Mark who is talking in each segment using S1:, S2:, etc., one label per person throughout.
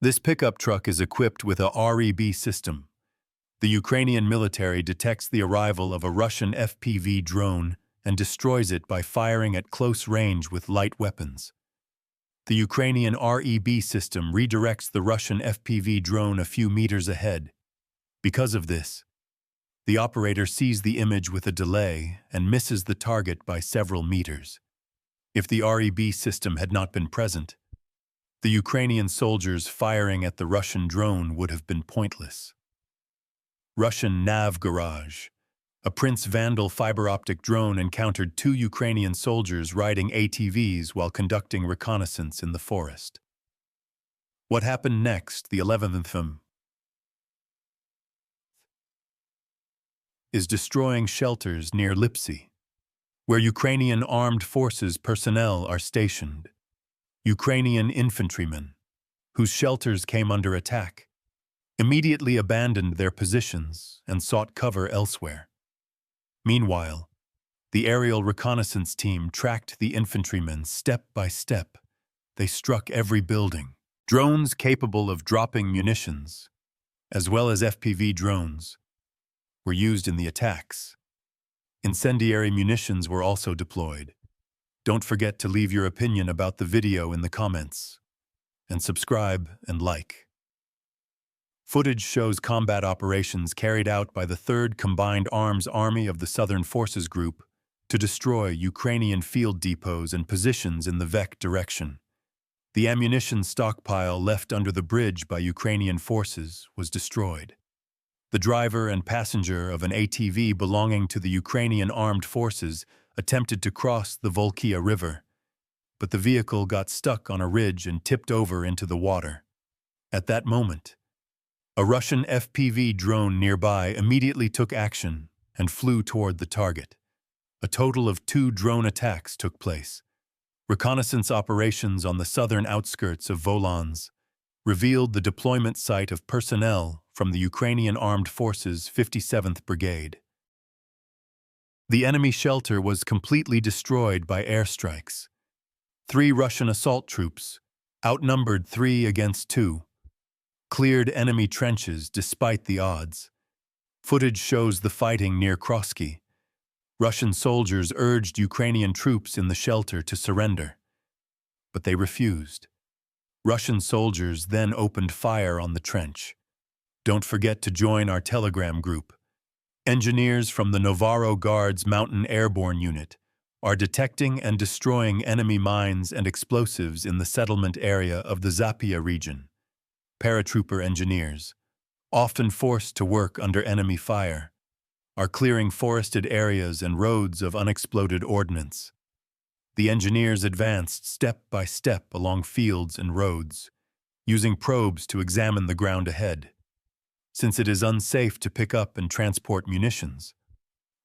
S1: This pickup truck is equipped with a REB system. The Ukrainian military detects the arrival of a Russian FPV drone and destroys it by firing at close range with light weapons. The Ukrainian REB system redirects the Russian FPV drone a few meters ahead. Because of this, the operator sees the image with a delay and misses the target by several meters. If the REB system had not been present, the Ukrainian soldiers firing at the Russian drone would have been pointless. Russian nav garage. A Prince Vandal fiber-optic drone encountered two Ukrainian soldiers riding ATVs while conducting reconnaissance in the forest. What happened next, the 11th is destroying shelters near Lipsy, where Ukrainian armed forces personnel are stationed. Ukrainian infantrymen, whose shelters came under attack, immediately abandoned their positions and sought cover elsewhere. Meanwhile, the aerial reconnaissance team tracked the infantrymen step by step. They struck every building. Drones capable of dropping munitions, as well as FPV drones, were used in the attacks. Incendiary munitions were also deployed. Don't forget to leave your opinion about the video in the comments, and subscribe and like. Footage shows combat operations carried out by the 3rd Combined Arms Army of the Southern Forces Group to destroy Ukrainian field depots and positions in the Vek direction. The ammunition stockpile left under the bridge by Ukrainian forces was destroyed. The driver and passenger of an ATV belonging to the Ukrainian armed forces attempted to cross the Volkhya River, but the vehicle got stuck on a ridge and tipped over into the water. At that moment, a Russian FPV drone nearby immediately took action and flew toward the target. A total of 2 drone attacks took place. Reconnaissance operations on the southern outskirts of Volans revealed the deployment site of personnel from the Ukrainian Armed Forces 57th Brigade. The enemy shelter was completely destroyed by airstrikes. 3 Russian assault troops, outnumbered 3 against 2, cleared enemy trenches despite the odds. Footage shows the fighting near Kroski. Russian soldiers urged Ukrainian troops in the shelter to surrender, but they refused. Russian soldiers then opened fire on the trench. Don't forget to join our Telegram group. Engineers from the Novaro Guards Mountain Airborne Unit are detecting and destroying enemy mines and explosives in the settlement area of the Zapia region. Paratrooper engineers, often forced to work under enemy fire, are clearing forested areas and roads of unexploded ordnance. The engineers advanced step by step along fields and roads, using probes to examine the ground ahead. Since it is unsafe to pick up and transport munitions,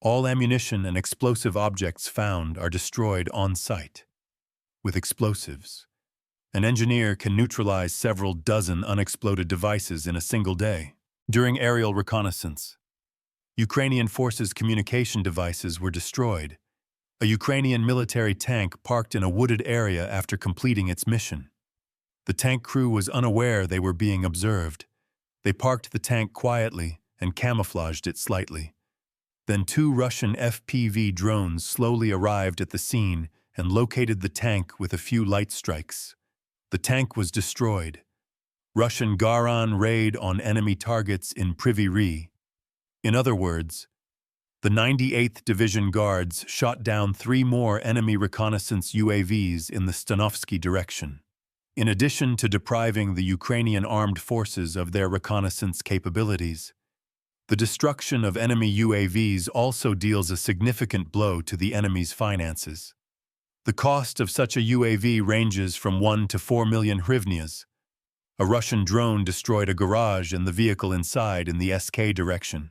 S1: all ammunition and explosive objects found are destroyed on site. With explosives, an engineer can neutralize several dozen unexploded devices in a single day. During aerial reconnaissance, Ukrainian forces' communication devices were destroyed. A Ukrainian military tank parked in a wooded area after completing its mission. The tank crew was unaware they were being observed. They parked the tank quietly and camouflaged it slightly. Then 2 Russian FPV drones slowly arrived at the scene and located the tank with a few light strikes. The tank was destroyed. Russian Garan raid on enemy targets in Privy. In other words, the 98th Division Guards shot down 3 more enemy reconnaissance UAVs in the Stanovsky direction. In addition to depriving the Ukrainian armed forces of their reconnaissance capabilities, the destruction of enemy UAVs also deals a significant blow to the enemy's finances. The cost of such a UAV ranges from 1 to 4 million hryvnias. A Russian drone destroyed a garage and the vehicle inside in the SK direction.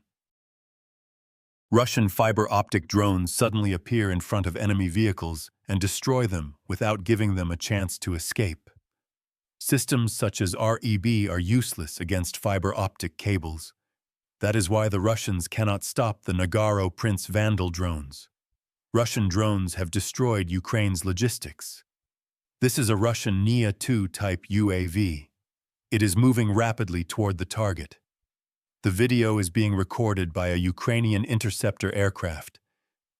S1: Russian fiber-optic drones suddenly appear in front of enemy vehicles and destroy them without giving them a chance to escape. Systems such as REB are useless against fiber-optic cables. That is why the Russians cannot stop the Nagaro Prince Vandal drones. Russian drones have destroyed Ukraine's logistics. This is a Russian Nia-2 type UAV. It is moving rapidly toward the target. The video is being recorded by a Ukrainian interceptor aircraft.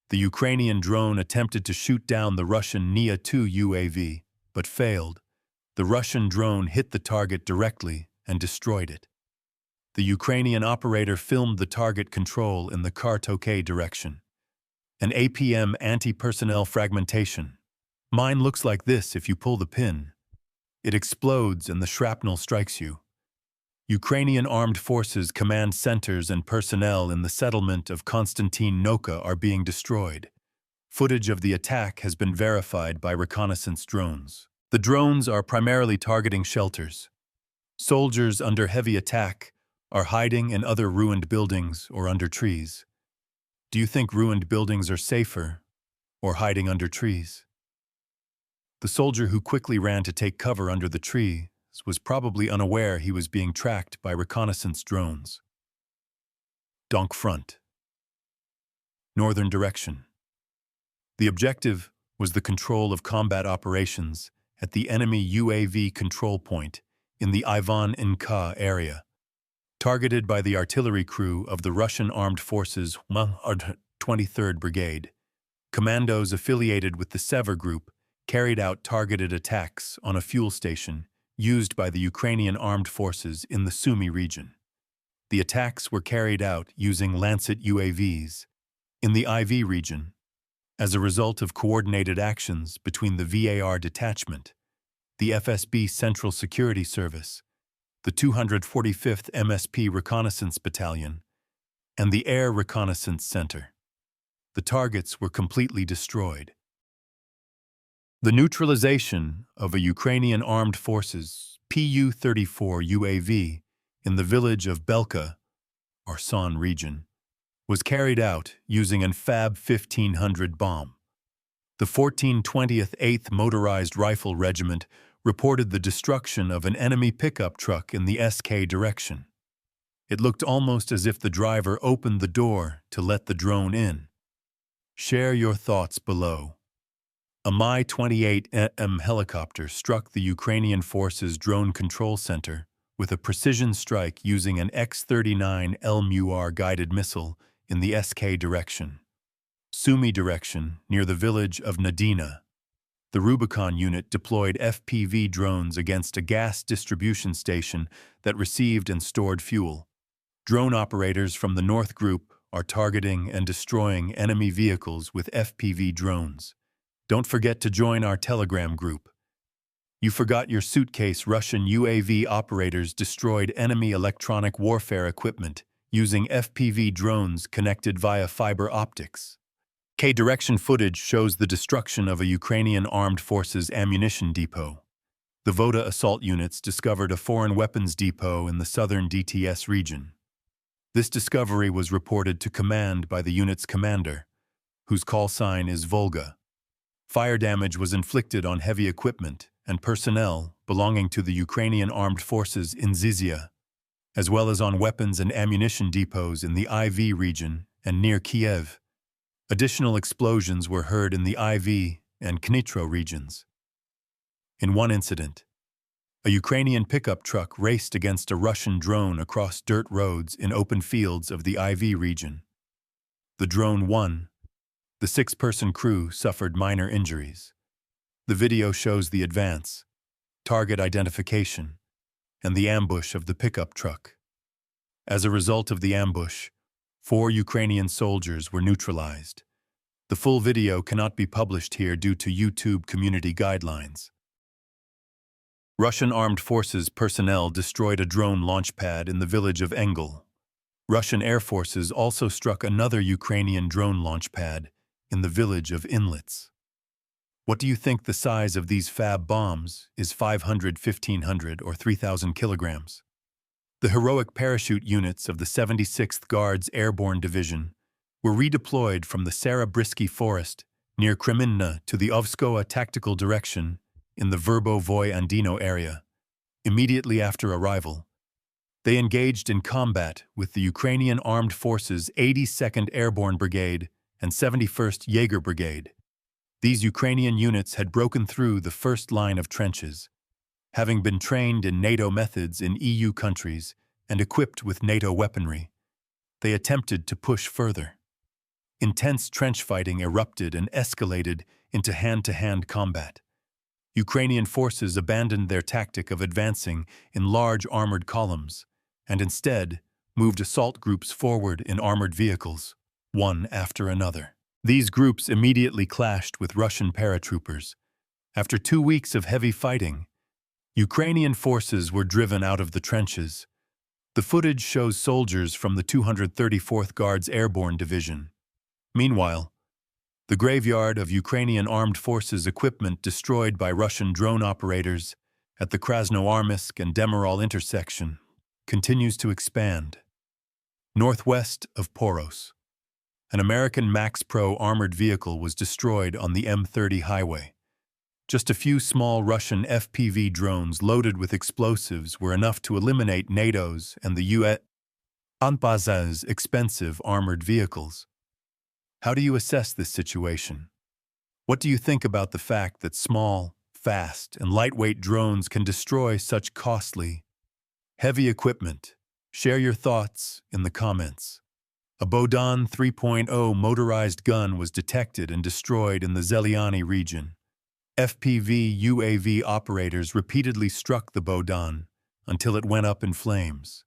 S1: The Ukrainian drone attempted to shoot down the Russian NATO UAV, but failed. The Russian drone hit the target directly and destroyed it. The Ukrainian operator filmed the target control in the Kharkiv direction. An APM anti-personnel fragmentation. Mine looks like this if you pull the pin. It explodes and the shrapnel strikes you. Ukrainian armed forces command centers and personnel in the settlement of Konstantin Noka are being destroyed. Footage of the attack has been verified by reconnaissance drones. The drones are primarily targeting shelters. Soldiers under heavy attack are hiding in other ruined buildings or under trees. Do you think ruined buildings are safer or hiding under trees? The soldier who quickly ran to take cover under the trees was probably unaware he was being tracked by reconnaissance drones. Donk front. Northern direction. The objective was the control of combat operations at the enemy UAV control point in the Ivan Inka area, targeted by the artillery crew of the Russian Armed Forces 23rd Brigade. Commandos affiliated with the Sever Group carried out targeted attacks on a fuel station used by the Ukrainian Armed Forces in the Sumy region. The attacks were carried out using Lancet UAVs in the IV region as a result of coordinated actions between the VAR detachment, the FSB Central Security Service, the 245th MSP Reconnaissance Battalion, and the Air Reconnaissance Center. The targets were completely destroyed. The neutralization of a Ukrainian Armed Forces PU-34 UAV in the village of Belka, Arsan region, was carried out using an FAB 1500 bomb. The 1420th 8th Motorized Rifle Regiment reported the destruction of an enemy pickup truck in the SK direction. It looked almost as if the driver opened the door to let the drone in. Share your thoughts below. A Mi-28M helicopter struck the Ukrainian forces' drone control center with a precision strike using an X-39 LMUR guided missile in the SK direction. Sumy direction, near the village of Nadina. The Rubicon unit deployed FPV drones against a gas distribution station that received and stored fuel. Drone operators from the North Group are targeting and destroying enemy vehicles with FPV drones. Don't forget to join our Telegram group. You forgot your suitcase. Russian UAV operators destroyed enemy electronic warfare equipment using FPV drones connected via fiber optics. K-direction footage shows the destruction of a Ukrainian armed forces ammunition depot. The Voda assault units discovered a foreign weapons depot in the southern DTS region. This discovery was reported to command by the unit's commander, whose call sign is Volga. Fire damage was inflicted on heavy equipment and personnel belonging to the Ukrainian armed forces in Zizia, as well as on weapons and ammunition depots in the IV region and near Kiev. Additional explosions were heard in the IV and Knitro regions. In one incident, a Ukrainian pickup truck raced against a Russian drone across dirt roads in open fields of the IV region. The drone won. The 6-person crew suffered minor injuries. The video shows the advance, target identification, and the ambush of the pickup truck. As a result of the ambush, 4 Ukrainian soldiers were neutralized. The full video cannot be published here due to YouTube community guidelines. Russian armed forces personnel destroyed a drone launch pad in the village of Engel. Russian air forces also struck another Ukrainian drone launch pad in the village of Inlets. What do you think the size of these FAB bombs is? 500, 1500, or 3,000 kilograms? The heroic parachute units of the 76th Guards Airborne Division were redeployed from the Sarabrisky Forest near Kreminna to the Ovskoa tactical direction in the Verbo-Voy-Andino area. Immediately after arrival, they engaged in combat with the Ukrainian Armed Forces 82nd Airborne Brigade and 71st Jaeger Brigade. These Ukrainian units had broken through the first line of trenches. Having been trained in NATO methods in EU countries and equipped with NATO weaponry, they attempted to push further. Intense trench fighting erupted and escalated into hand-to-hand combat. Ukrainian forces abandoned their tactic of advancing in large armored columns and instead moved assault groups forward in armored vehicles, one after another. These groups immediately clashed with Russian paratroopers. After 2 weeks of heavy fighting, Ukrainian forces were driven out of the trenches. The footage shows soldiers from the 234th Guards Airborne Division. Meanwhile, the graveyard of Ukrainian armed forces equipment destroyed by Russian drone operators at the Krasnoarmysk and Demirol intersection continues to expand. Northwest of Poros, an American Max Pro armored vehicle was destroyed on the M30 highway. Just a few small Russian FPV drones loaded with explosives were enough to eliminate NATO's and the US's expensive armored vehicles. How do you assess this situation? What do you think about the fact that small, fast, and lightweight drones can destroy such costly, heavy equipment? Share your thoughts in the comments. A Bodan 3.0 motorized gun was detected and destroyed in the Zelyony region. FPV UAV operators repeatedly struck the Bodan until it went up in flames.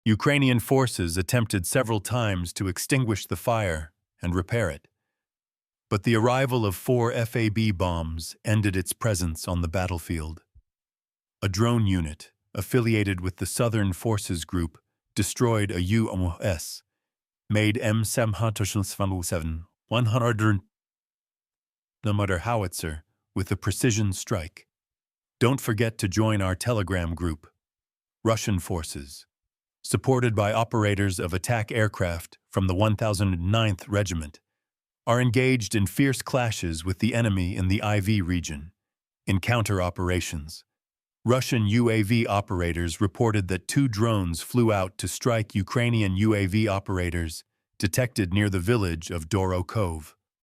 S1: Ukrainian forces attempted several times to extinguish the fire and repair it, but the arrival of 4 FAB bombs ended its presence on the battlefield. A drone unit, affiliated with the Southern Forces Group, destroyed a US made M777 100mm howitzer with a precision strike. Don't forget to join our Telegram group. Russian forces, supported by operators of attack aircraft from the 1009th Regiment, are engaged in fierce clashes with the enemy in the IV region. In counter operations, Russian UAV operators reported that 2 drones flew out to strike Ukrainian UAV operators detected near the village of Dorokov.